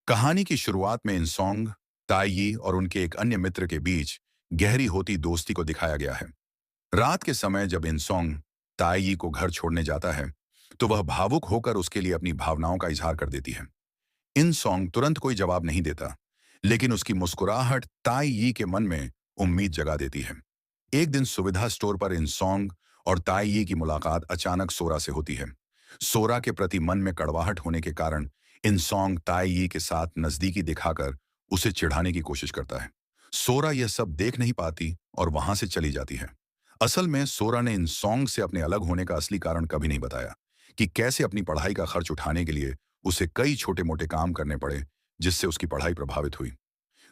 कहानी की शुरुआत में इंसोंग, ताइयी और उनके एक अन्य मित्र के बीच गहरी होती दोस्ती को दिखाया गया है। रात के समय जब इंसोंग ताइयी को घर छोड़ने जाता है, तो वह भावुक होकर उसके लिए अपनी भावनाओं का इजहार कर देती है। इंसोंग तुरंत कोई जवाब नहीं देता, लेकिन उसकी मुस्कुराहट ताइयी के मन में उम्मीद जगा देती है। एक दिन सुविधा स्टोर पर इंसोंग और ताइयी की मुलाकात अचानक सोरा से होती है। सोरा के प्रति मन में कड़वाहट होने के कारण इंसोंग ताइयी के साथ नजदीकी दिखाकर उसे चिढ़ाने की कोशिश करता है। सोरा यह सब देख नहीं पाती और वहां से चली जाती है। असल में सोरा ने इंसोंग से अपने अलग होने का असली कारण कभी नहीं बताया, कि कैसे अपनी पढ़ाई का खर्च उठाने के लिए उसे कई छोटे मोटे काम करने पड़े, जिससे उसकी पढ़ाई प्रभावित हुई।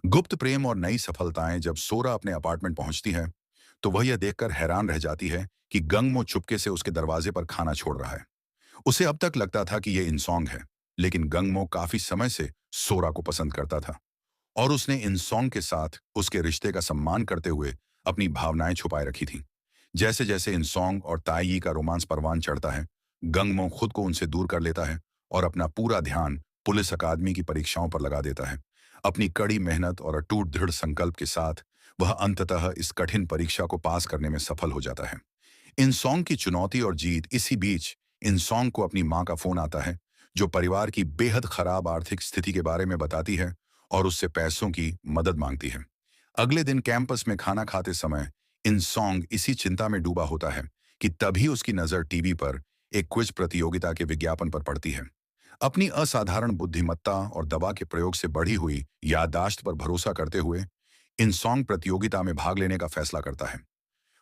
गुप्त प्रेम और नई सफलताएं जब सोरा अपने अपार्टमेंट पहुंचती है, तो वह यह देखकर हैरान रह जाती है कि गंगमो चुपके से उसके दरवाजे पर खाना छोड़ रहा है। उसे अब तक लगता था कि यह इंसोंग है, लेकिन गंगमो काफी समय से सोरा को पसंद करता था और उसने इंसोंग के साथ उसके रिश्ते का सम्मान करते हुए अपनी भावनाएं छुपाए रखी थी। जैसे जैसे इंसोंग और ताइयी का रोमांस परवान चढ़ता है, गंगमो खुद को उनसे दूर कर लेता है और अपना पूरा ध्यान पुलिस अकादमी की परीक्षाओं पर लगा देता है। अपनी कड़ी मेहनत और अटूट दृढ़ संकल्प के साथ वह अंततः इस कठिन परीक्षा को पास करने में सफल हो जाता है। इंसोंग की चुनौती और जीत। इसी बीच इंसोंग को अपनी मां का फोन आता है, जो परिवार की बेहद खराब आर्थिक स्थिति के बारे में बताती है और उससे पैसों की मदद मांगती है। अगले दिन कैंपस में खाना खाते समय इंसोंग इसी चिंता में डूबा होता है कि तभी उसकी नजर टीवी पर एक क्विज प्रतियोगिता के विज्ञापन पर पड़ती है। अपनी असाधारण बुद्धिमत्ता और दवा के प्रयोग से बढ़ी हुई याददाश्त पर भरोसा करते हुए इंसोंग प्रतियोगिता में भाग लेने का फैसला करता है।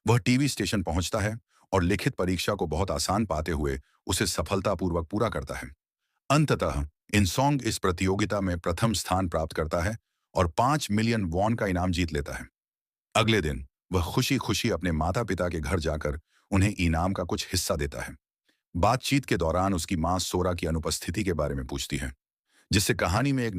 वह टीवी स्टेशन पहुंचता है और लिखित परीक्षा को बहुत आसान पाते हुए उसे सफलतापूर्वक पूरा करता है। अंततः इंसोंग इस प्रतियोगिता में प्रथम स्थान प्राप्त करता है और 5 मिलियन वॉन का इनाम जीत लेता है। अगले दिन वह खुशी खुशी अपने माता पिता के घर जाकर उन्हें इनाम का कुछ हिस्सा देता है। बातचीत के दौरान उसकी मां सोरा की अनुपस्थिति के बारे में पूछती है, जिससे कहानी में एक